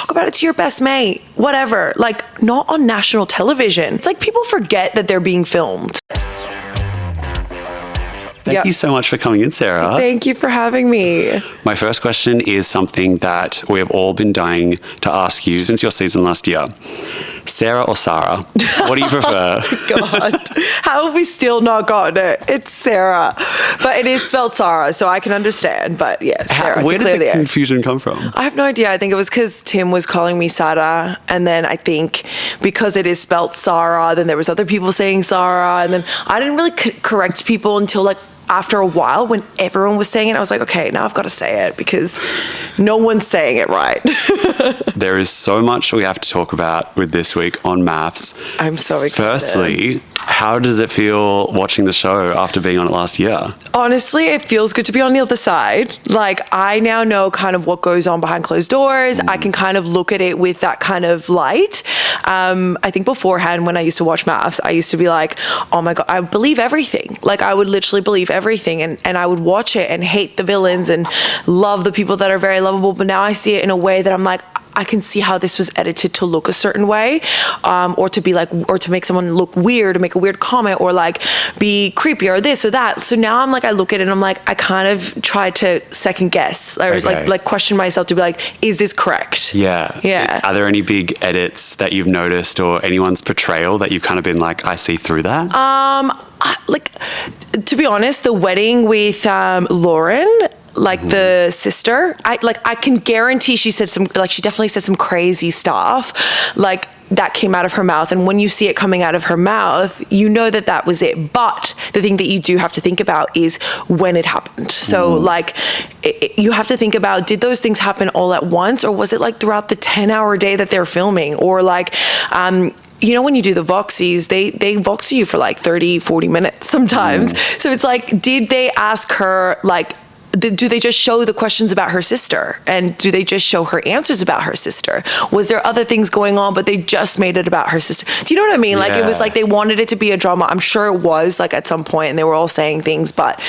talk about it to your best mate, whatever. Like, not on national television. It's like people forget that they're being filmed. Thank you so much for coming in, Sarah. Thank you for having me. My first question is something that we have all been dying to ask you since your season last year. Sarah or Sara? What do you prefer? God, how have we still not gotten it? It's Sarah, but it is spelled Sara, so I can understand. But yes, Sarah. Where did the confusion come from? I have no idea. I think it was because Tim was calling me Sara, and then I think because it is spelled Sara, then there was other people saying Sara, and then I didn't really correct people until like after a while when everyone was saying it. I was like, okay, now I've got to say it because no one's saying it right. There is so much we have to talk about with this week on MAFS. I'm so excited. Firstly, how does it feel watching the show after being on it last year? Honestly, it feels good to be on the other side. Like, I now know kind of what goes on behind closed doors. I can kind of look at it with that kind of light. I think beforehand, when I used to watch MAFS, I used to be like, oh my God, I believe everything. Like, I would literally believe everything, and I would watch it and hate the villains and love the people that are very lovable. But now I see it in a way that I'm like, I can see how this was edited to look a certain way, or to be like, or to make someone look weird, or make a weird comment, or like be creepy, or this or that. So now I'm like, I look at it and I'm like, I kind of try to second guess, or like question myself to be like, is this correct? Yeah. Yeah. Are there any big edits that you've noticed, or anyone's portrayal that you've kind of been like, I see through that? Like, to be honest, the wedding with Lauren, like the sister, I can guarantee she definitely said some crazy stuff like that came out of her mouth, and when you see it coming out of her mouth, you know that was it. But the thing that you do have to think about is when it happened. So like you have to think about, did those things happen all at once, or was it like throughout the 10-hour day that they're filming, or like you know, when you do the Voxies, they Vox you for like 30, 40 minutes sometimes. So it's like, did they ask her, like, do they just show the questions about her sister? And do they just show her answers about her sister? Was there other things going on, but they just made it about her sister? Do you know what I mean? Like, it was like they wanted it to be a drama. I'm sure it was, like, at some point, and they were all saying things, but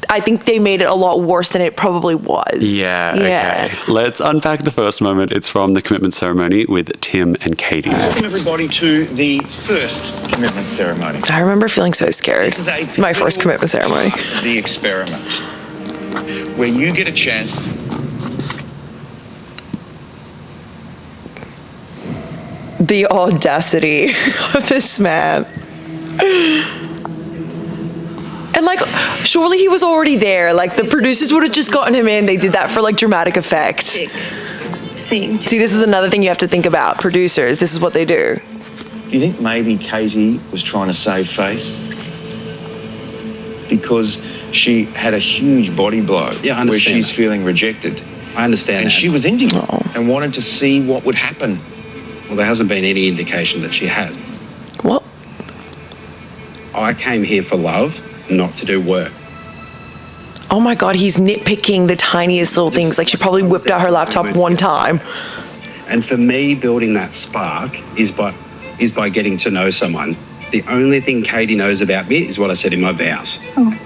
I think they made it a lot worse than it probably was. Yeah. Okay. Let's unpack the first moment. It's from the commitment ceremony with Tim and Katie. Welcome everybody to the first commitment ceremony. I remember feeling so scared. My first commitment ceremony. The experiment, where you get a chance. The audacity of this man. And like, surely he was already there. Like, the producers would have just gotten him in. They did that for like dramatic effect. See, this is another thing you have to think about. Producers, this is what they do. Do you think maybe Katie was trying to save face? Because she had a huge body blow where she's feeling rejected. I understand and that. she was indignant and wanted to see what would happen. Well, there hasn't been any indication that she has. What? I came here for love, not to do work. Oh my God, he's nitpicking the tiniest little things. Like, she probably whipped out her laptop one time. And for me, building that spark is by getting to know someone. The only thing Katie knows about me is what I said in my vows. Oh.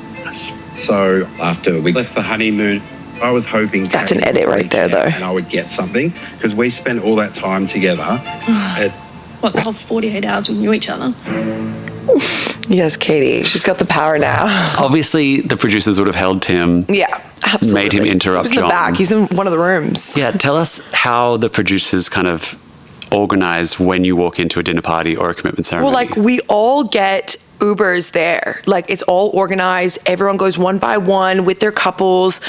So after we left for honeymoon, I was hoping that's an edit right there, though, and I would get something, because we spent all that time together. What, the whole 48 hours we knew each other? Yes, Katie, she's got the power now. Obviously, the producers would have held Tim. Yeah, absolutely. Made him interrupt John. He's in the back. He's in one of the rooms. Yeah, tell us how the producers kind of organize when you walk into a dinner party or a commitment ceremony. Well, like, we all get Ubers there. Like, it's all organized. Everyone goes one by one with their couples.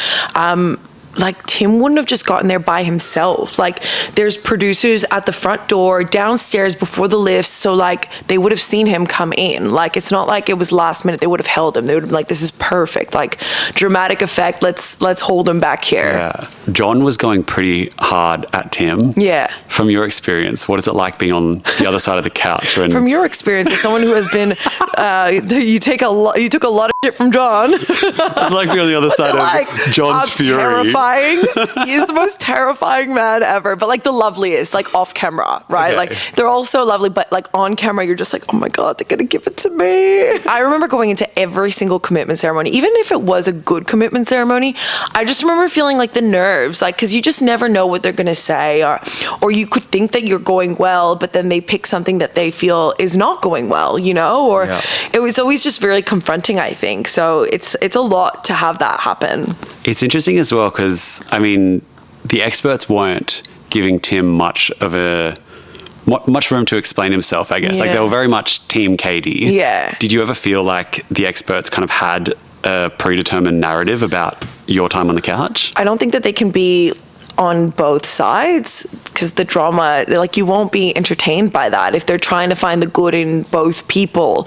Like, Tim wouldn't have just gotten there by himself. Like, there's producers at the front door, downstairs before the lifts, so like they would have seen him come in. Like, it's not like it was last minute. They would have held him. They would have been like, this is perfect. Like, dramatic effect. Let's hold him back here. Yeah. John was going pretty hard at Tim. Yeah. From your experience, what is it like being on the other side of the couch? From your experience as someone who has been, you took a lot of shit from John. It's like being on the other side of John's fury. Terrifying. He is the most terrifying man ever, but like the loveliest, like off camera, right? Okay. Like, they're all so lovely, but like on camera, you're just like, oh my God, they're gonna give it to me. I remember going into every single commitment ceremony, even if it was a good commitment ceremony, I just remember feeling like the nerves, like, because you just never know what they're gonna say, or you could think that you're going well, but then they pick something that they feel is not going well, you know, or it was always just very confronting, I think. So it's a lot to have that happen. It's interesting as well because, I mean, the experts weren't giving Tim much room to explain himself, I guess. Like, they were very much Team Katie. Yeah. Did you ever feel like the experts kind of had a predetermined narrative about your time on the couch? I don't think that they can be on both sides because the drama, like, you won't be entertained by that if they're trying to find the good in both people.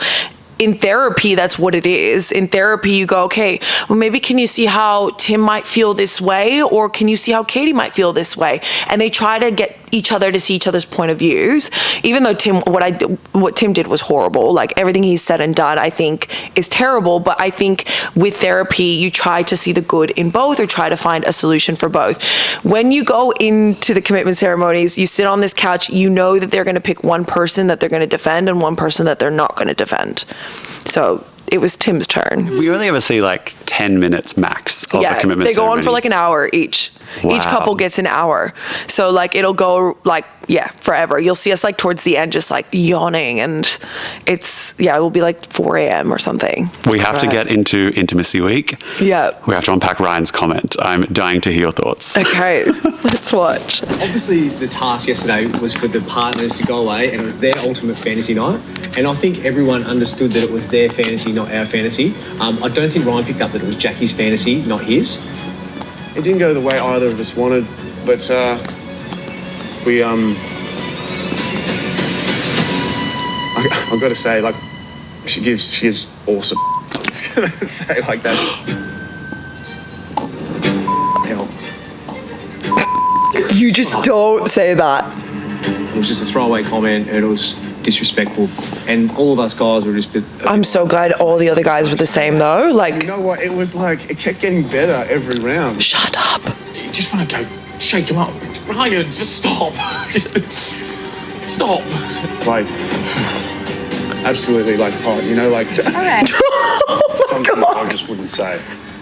In therapy, that's what it is. In therapy, you go, okay, well, maybe can you see how Tim might feel this way, or can you see how Katie might feel this way? And they try to get each other to see each other's point of views. Even though what Tim did was horrible, like everything he's said and done, I think is terrible. But I think with therapy, you try to see the good in both, or try to find a solution for both. When you go into the commitment ceremonies, you sit on this couch, you know that they're going to pick one person that they're going to defend and one person that they're not going to defend. So it was Tim's turn. We only ever see like 10 minutes max of the commitment they go ceremony. on for like an hour each. Wow. Each couple gets an hour. So like it'll go like, forever. You'll see us like towards the end just like yawning, and it will be like 4 a.m. or something. We have to get into Intimacy Week. Yeah. We have to unpack Ryan's comment. I'm dying to hear your thoughts. Okay, let's watch. Obviously, the task yesterday was for the partners to go away, and it was their ultimate fantasy night. And I think everyone understood that it was their fantasy, not our fantasy. I don't think Ryan picked up that it was Jacqui's fantasy, not his. It didn't go the way either of us wanted, but we I've got to say, like, she gives awesome. I'm just gonna say like that. Hell. You just don't say that. It was just a throwaway comment, and it was disrespectful. And all of us guys were just... I'm so glad all the other guys were the same though. Like, You know what? It was like, it kept getting better every round. shut up. You just want to go shake him up. Ryan, just stop. Just stop. Like, absolutely, like, oh, you know, like, something I just wouldn't say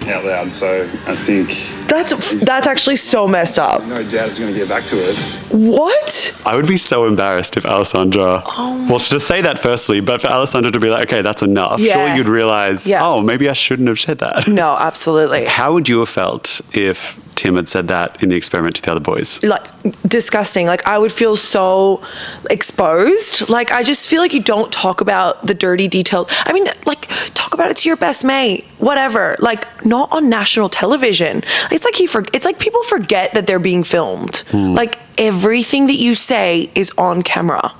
out loud. So I think That's actually so messed up. no doubt it's going to get back to it. What? I would be so embarrassed if Alessandra, well, to say that firstly, but for Alessandra to be like, okay, that's enough. Yeah. Surely you'd realize, oh, maybe I shouldn't have said that. No, absolutely. How would you have felt if Tim had said that in the experiment to the other boys? Like, disgusting. Like, I would feel so exposed. Like, I just feel like you don't talk about the dirty details. I mean, like, talk about it to your best mate, whatever. Like, not on national television. It's like it's like people forget that they're being filmed. Like, everything that you say is on camera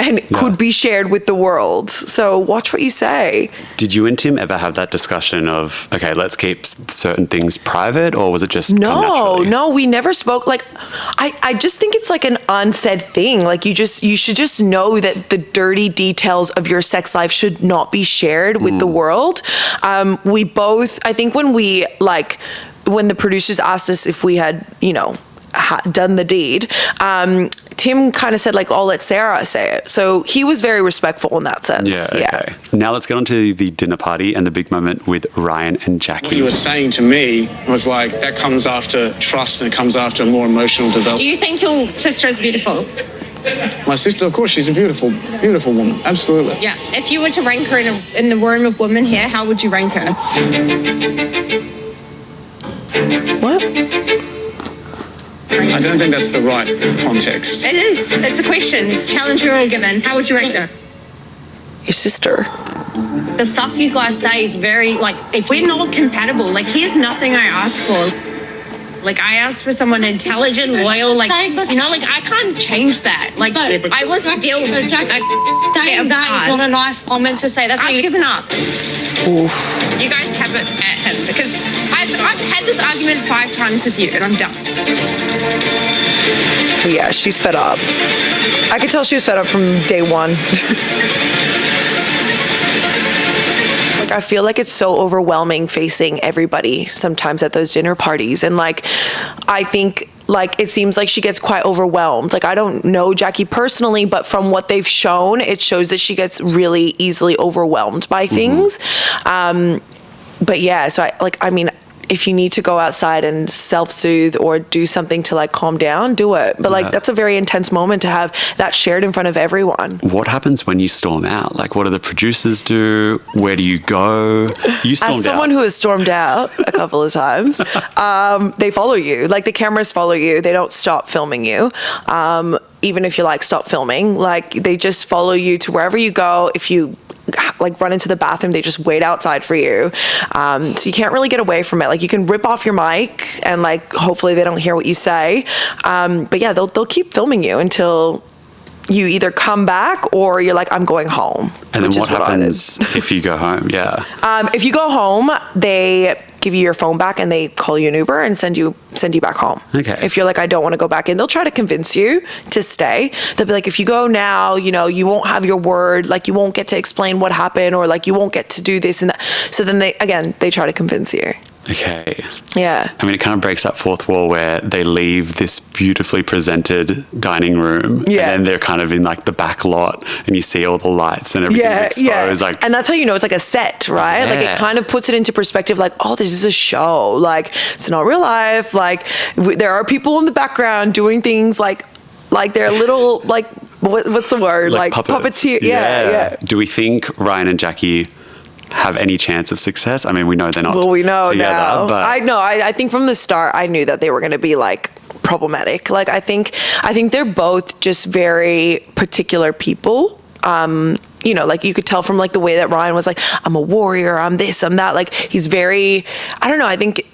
and could be shared with the world. So watch what you say. Did you and Tim ever have that discussion of, okay, let's keep certain things private, or was it just come naturally? No, we never spoke. Like, I just think it's like an unsaid thing. Like, you should just know that the dirty details of your sex life should not be shared with the world. We both, I think when the producers asked us if we had, done the deed, Tim kind of said like, oh, let Sara say it. So he was very respectful in that sense. Yeah, okay. Now let's get on to the dinner party and the big moment with Ryan and Jacqui. What you were saying to me was like, that comes after trust and it comes after a more emotional development. Do you think your sister is beautiful? My sister, of course, she's a beautiful, beautiful woman. Absolutely. Yeah. If you were to rank her in the room of women here, how would you rank her? What? I don't think that's the right context. It is. It's a question. It's a challenge you're all given. How would you rank her? Your sister. The stuff you guys say is very, We're not compatible. Like, here's nothing I ask for. Like, I asked for someone intelligent, loyal, I can't change that. Like, I was deal with it. saying that is not a nice comment to say. That's why I've given up. Oof. You guys have it at him because I've had this argument 5 times with you and I'm done. Yeah, she's fed up. I could tell she was fed up from day one. Like, I feel like it's so overwhelming facing everybody sometimes at those dinner parties. And I think it seems like she gets quite overwhelmed. Like, I don't know Jacqui personally, but from what they've shown, it shows that she gets really easily overwhelmed by things. But yeah, so if you need to go outside and self-soothe or do something to like calm down, do it. But like that's a very intense moment to have that shared in front of everyone. What happens when you storm out? Like, what do the producers do? Where do you go? You stormed As someone out. who has stormed out a couple of times, they follow you. Like the cameras follow you. They don't stop filming you. Even if you like stop filming, like they just follow you to wherever you go. If you like run into the bathroom, they just wait outside for you. So you can't really get away from it. Like you can rip off your mic and like hopefully they don't hear what you say. But yeah, they'll keep filming you until you either come back or you're like, I'm going home. And then what happens if you go home? Yeah. If you go home, they give you your phone back and they call you an Uber and send you back home. Okay. If you're like, I don't want to go back in, they'll try to convince you to stay. They'll be like, if you go now, you know, you won't have your word, like you won't get to explain what happened or like you won't get to do this and that. So then they try to convince you. Okay. Yeah. I mean, it kind of breaks that fourth wall where they leave this beautifully presented dining room. Yeah. And then they're kind of in like the back lot and you see all the lights and everything's exposed. Like, and that's how you know it's like a set, right? Like it kind of puts it into perspective like, oh, this is a show. Like it's not real life. Like there are people in the background doing things like they're little, like, what's the word? Like puppeteer. Yeah. Do we think Ryan and Jacqui have any chance of success? I mean, we know they're not. Well, we know together, now. But I know. I think from the start, I knew that they were going to be like problematic. Like I think they're both just very particular people. You know, like you could tell from like the way that Ryan was like, I'm a warrior, I'm this, I'm that. Like he's very, I don't know, I think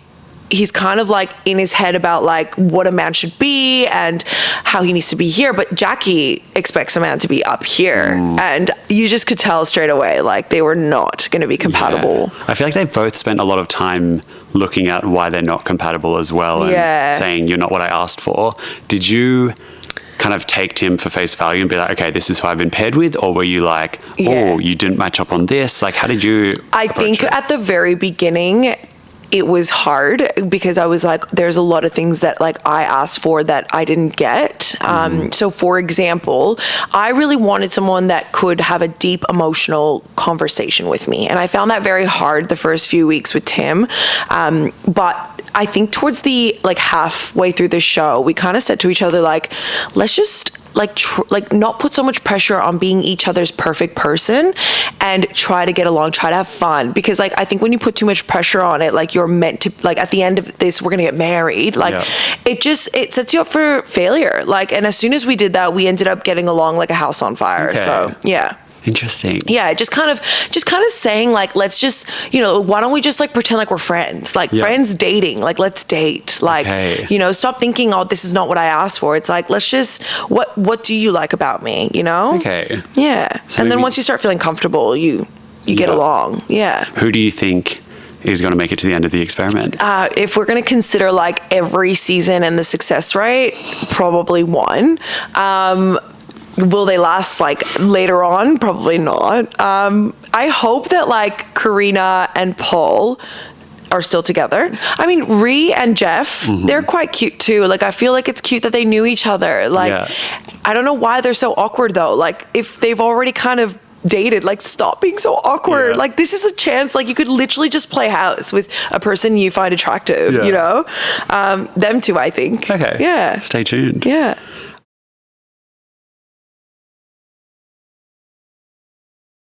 he's kind of like in his head about like what a man should be and how he needs to be here. But Jacqui expects a man to be up here. And you just could tell straight away, like they were not going to be compatible. Yeah. I feel like they've both spent a lot of time looking at why they're not compatible as well and saying, you're not what I asked for. Did you kind of take Tim for face value and be like, okay, this is who I've been paired with? Or were you like, oh, you didn't match up on this? Like, how did you I think at the very beginning, it was hard because I was like, there's a lot of things that like I asked for that I didn't get. So for example, I really wanted someone that could have a deep emotional conversation with me. And I found that very hard the first few weeks with Tim. But I think towards the like halfway through the show, we kind of said to each other, like, let's just like not put so much pressure on being each other's perfect person and try to get along, try to have fun. Because like I think when you put too much pressure on it, like you're meant to, like at the end of this we're gonna get married, like it sets you up for failure. Like, and as soon as we did that, we ended up getting along like a house on fire. So yeah. Interesting. Yeah, just kind of saying like, let's just, you know, why don't we just like pretend like we're friends, like friends dating, like let's date, like, you know, stop thinking, oh, this is not what I asked for. It's like, let's just, what do you like about me, you know? Okay. Yeah. So and then once you start feeling comfortable, you get along. Yeah. Who do you think is going to make it to the end of the experiment? If we're going to consider like every season and the success rate, probably one. Will they last like later on? Probably not. I hope that like Karina and Paul are still together. I mean, Ree and Jeff, they're quite cute too. Like, I feel like it's cute that they knew each other. Like, I don't know why they're so awkward though. Like, if they've already kind of dated, like, stop being so awkward. Like, this is a chance. Like, you could literally just play house with a person you find attractive, you know? Them two, I think. Okay. Yeah. Stay tuned. Yeah.